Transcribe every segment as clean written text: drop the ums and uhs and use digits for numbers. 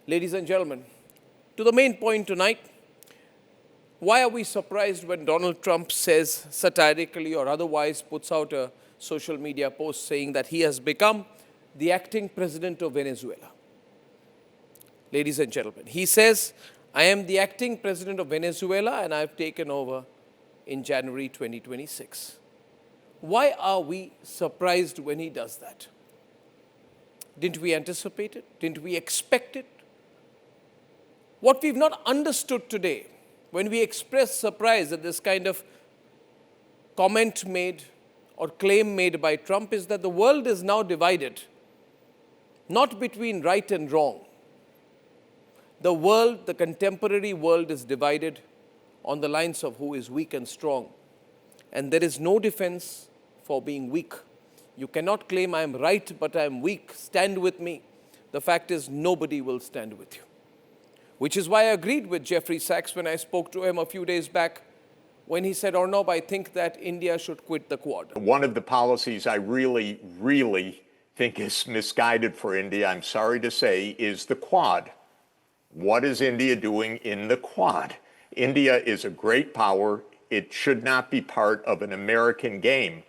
Ladies and gentlemen, to the main point tonight, why are we surprised when Donald Trump says satirically or otherwise puts out a social media post saying that he has become the acting president of Venezuela? Ladies and gentlemen, he says, I am the acting president of Venezuela and I've taken over in January 2026. Why are we surprised when he does that? Didn't we anticipate it? Didn't we expect it? What we've not understood today, when we express surprise at this kind of comment made or claim made by Trump, is that the world is now divided, not between right and wrong. The world, the contemporary world, is divided on the lines of who is weak and strong. And there is no defense for being weak. You cannot claim I am right, but I am weak. Stand with me. The fact is, nobody will stand with you. Which is why I agreed with Jeffrey Sachs when I spoke to him a few days back when he said, Arnab, I think that India should quit the Quad. One of the policies I really think is misguided for India, I'm sorry to say, is the Quad. What is India doing in the Quad? India is a great power. It should not be part of an American game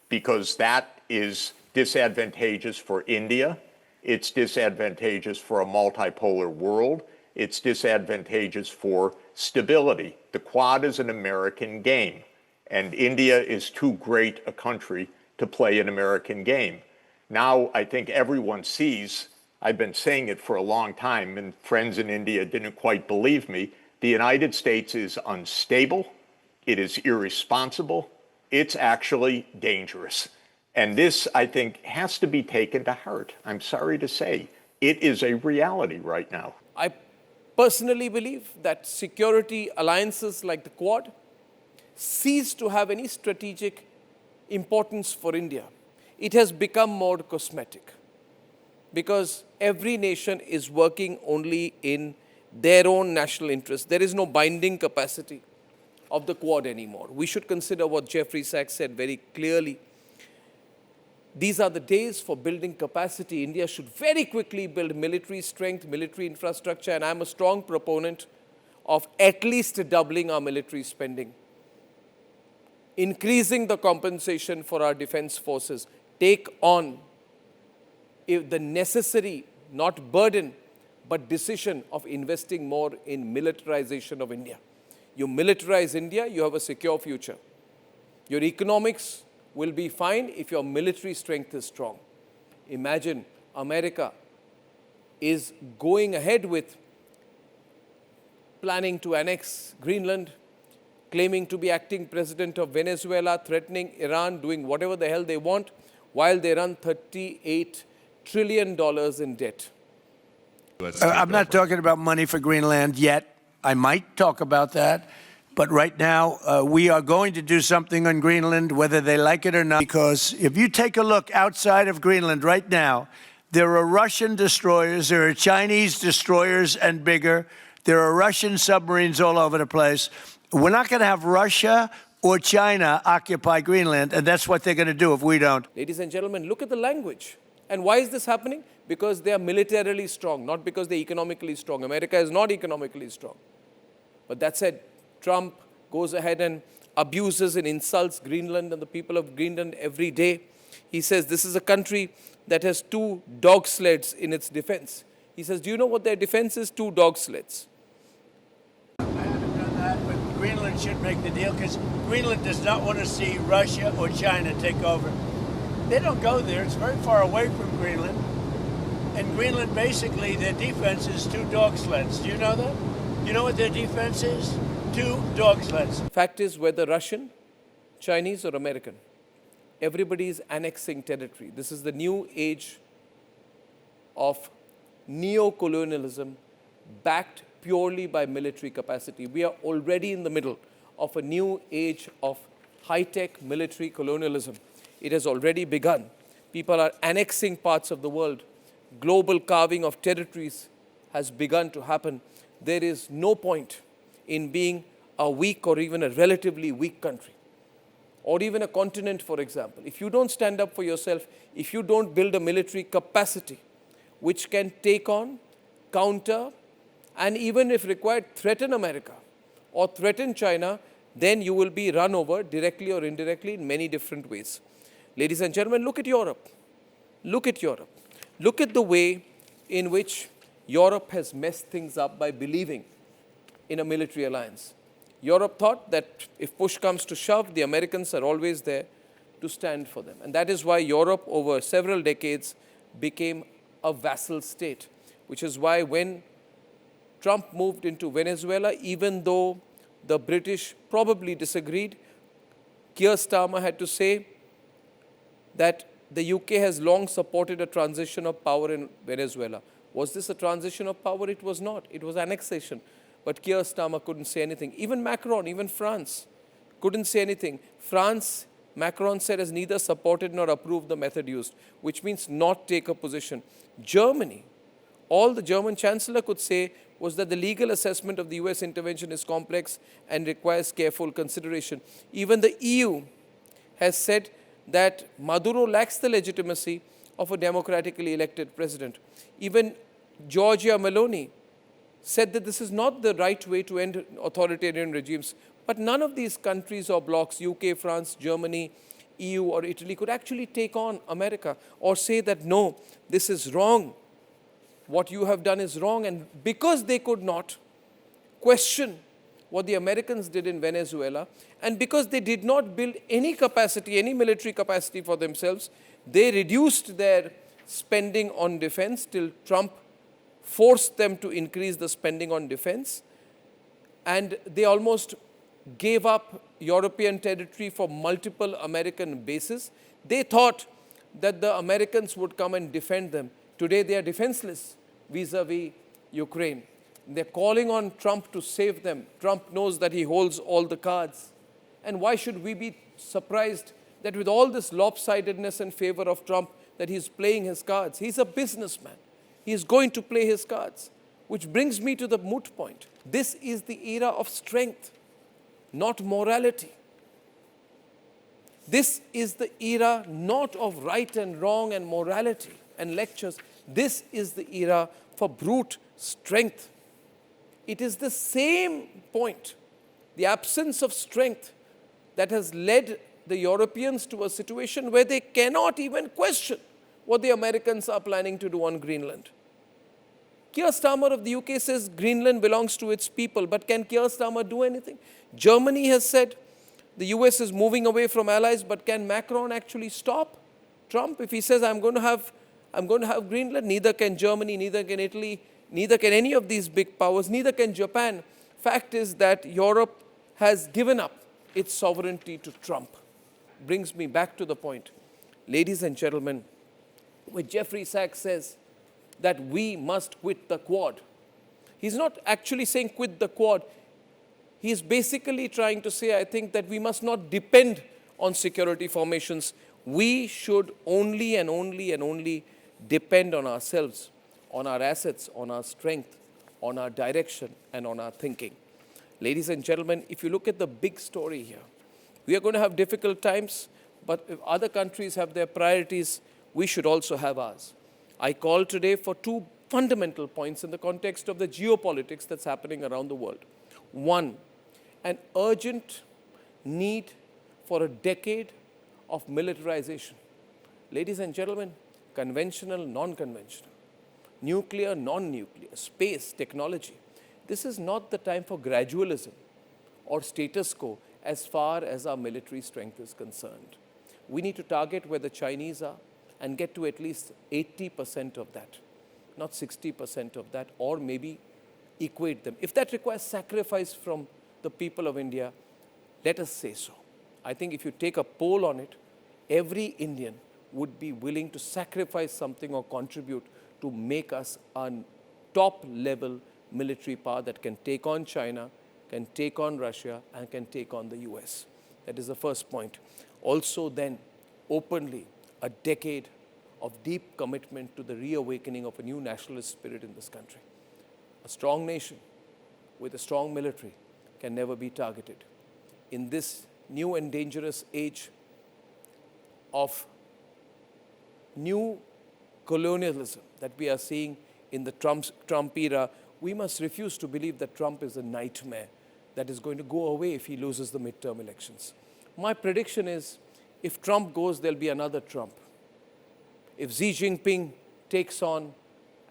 because that is disadvantageous for India. It's disadvantageous for a multipolar world. It's disadvantageous for stability. The Quad is an American game, and India is too great a country to play an American game. Now, I think everyone sees, I've been saying it for a long time, and friends in India didn't quite believe me, the United States is unstable, it is irresponsible, it's actually dangerous. And this, I think, has to be taken to heart. I'm sorry to say, it is a reality right now. I personally believe that security alliances like the Quad cease to have any strategic importance for India. It has become more cosmetic because every nation is working only in their own national interest. There is no binding capacity of the Quad anymore. We should consider what Jeffrey Sachs said very clearly. These are the days for building capacity. India should very quickly build military strength, military infrastructure, and I'm a strong proponent of at least doubling our military spending, increasing the compensation for our defense forces, take on the necessary, not burden, but decision of investing more in militarization of India. You militarize India, you have a secure future. Your economics will be fine if your military strength is strong. Imagine America is going ahead with planning to annex Greenland, claiming to be acting president of Venezuela, threatening Iran, doing whatever the hell they want, while they run $38 trillion in debt. I'm not talking about money for Greenland yet. I might talk about that. But right now, we are going to do something on Greenland, whether they like it or not, because if you take a look outside of Greenland right now, there are Russian destroyers, there are Chinese destroyers and bigger, there are Russian submarines all over the place. We're not going to have Russia or China occupy Greenland, and that's what they're going to do if we don't. Ladies and gentlemen, look at the language. And why is this happening? Because they are militarily strong, not because they're economically strong. America is not economically strong. But that said, Trump goes ahead and abuses and insults Greenland and the people of Greenland every day. He says this is a country that has 2 dog sleds in its defense. He says, do you know what their defense is? 2 dog sleds. I haven't done that, but Greenland should make the deal because Greenland does not want to see Russia or China take over. They don't go there. It's very far away from Greenland. And Greenland, basically, their defense is 2 dog sleds. Do you know that? You know what their defense is? 2 dog sleds. Fact is, whether Russian, Chinese, or American, everybody is annexing territory. This is the new age of neo-colonialism backed purely by military capacity. We are already in the middle of a new age of high-tech military colonialism. It has already begun. People are annexing parts of the world. Global carving of territories has begun to happen. There is no point in being a weak or even a relatively weak country, or even a continent, for example. If you don't stand up for yourself, if you don't build a military capacity which can take on counter, and even if required, threaten America or threaten China, then you will be run over directly or indirectly in many different ways. Ladies and gentlemen, look at Europe. Look at Europe. Look at the way in which Europe has messed things up by believing in a military alliance. Europe thought that if push comes to shove, the Americans are always there to stand for them. And that is why Europe, over several decades, became a vassal state, which is why when Trump moved into Venezuela, even though the British probably disagreed, Keir Starmer had to say that the UK has long supported a transition of power in Venezuela. Was this a transition of power? It was not. It was annexation. But Keir Starmer couldn't say anything. Even Macron, even France, couldn't say anything. France, Macron said, has neither supported nor approved the method used, which means not take a position. Germany, all the German Chancellor could say was that the legal assessment of the US intervention is complex and requires careful consideration. Even the EU has said that Maduro lacks the legitimacy of a democratically elected president. Even Giorgia Meloni said that this is not the right way to end authoritarian regimes. But none of these countries or blocs, UK, France, Germany, EU or Italy, could actually take on America or say that, no, this is wrong. What you have done is wrong. And because they could not question what the Americans did in Venezuela, and because they did not build any capacity, any military capacity for themselves, they reduced their spending on defense till Trump forced them to increase the spending on defense. And they almost gave up European territory for multiple American bases. They thought that the Americans would come and defend them. Today they are defenseless vis-a-vis Ukraine. They're calling on Trump to save them. Trump knows that he holds all the cards. And why should we be surprised that with all this lopsidedness in favor of Trump, that he's playing his cards? He's a businessman. He's going to play his cards. Which brings me to the moot point. This is the era of strength, not morality. This is the era not of right and wrong and morality and lectures. This is the era for brute strength. It is the same point, the absence of strength, that has led the Europeans to a situation where they cannot even question what the Americans are planning to do on Greenland. Keir Starmer of the UK says Greenland belongs to its people, but can Keir Starmer do anything? Germany has said the US is moving away from allies, but can Macron actually stop Trump if he says, I'm going to have Greenland? Neither can Germany, neither can Italy, neither can any of these big powers, neither can Japan. Fact is that Europe has given up its sovereignty to Trump. Brings me back to the point. Ladies and gentlemen, when Jeffrey Sachs says that we must quit the Quad, he's not actually saying quit the Quad. He's basically trying to say, I think, that we must not depend on security formations. We should only and only and only depend on ourselves, on our assets, on our strength, on our direction, and on our thinking. Ladies and gentlemen, if you look at the big story here, we are going to have difficult times, but if other countries have their priorities, we should also have ours. I call today for two fundamental points in the context of the geopolitics that's happening around the world. One, an urgent need for a decade of militarization. Ladies and gentlemen, conventional, non-conventional, nuclear, non-nuclear, space, technology. This is not the time for gradualism or status quo as far as our military strength is concerned. We need to target where the Chinese are and get to at least 80% of that, not 60% of that, or maybe equate them. If that requires sacrifice from the people of India, let us say so. I think if you take a poll on it, every Indian would be willing to sacrifice something or contribute to make us a top-level military power that can take on China, can take on Russia, and can take on the US. That is the first point. Also then, openly, a decade of deep commitment to the reawakening of a new nationalist spirit in this country. A strong nation with a strong military can never be targeted. In this new and dangerous age of new colonialism that we are seeing in the Trump era, we must refuse to believe that Trump is a nightmare that is going to go away if he loses the midterm elections. My prediction is, if Trump goes, there'll be another Trump. If Xi Jinping takes on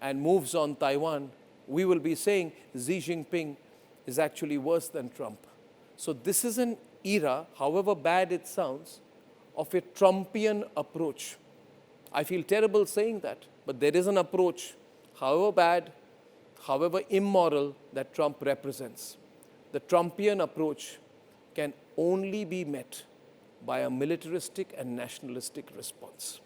and moves on Taiwan, we will be saying Xi Jinping is actually worse than Trump. So this is an era, however bad it sounds, of a Trumpian approach. I feel terrible saying that, but there is an approach, however bad, however immoral, that Trump represents. The Trumpian approach can only be met by a militaristic and nationalistic response.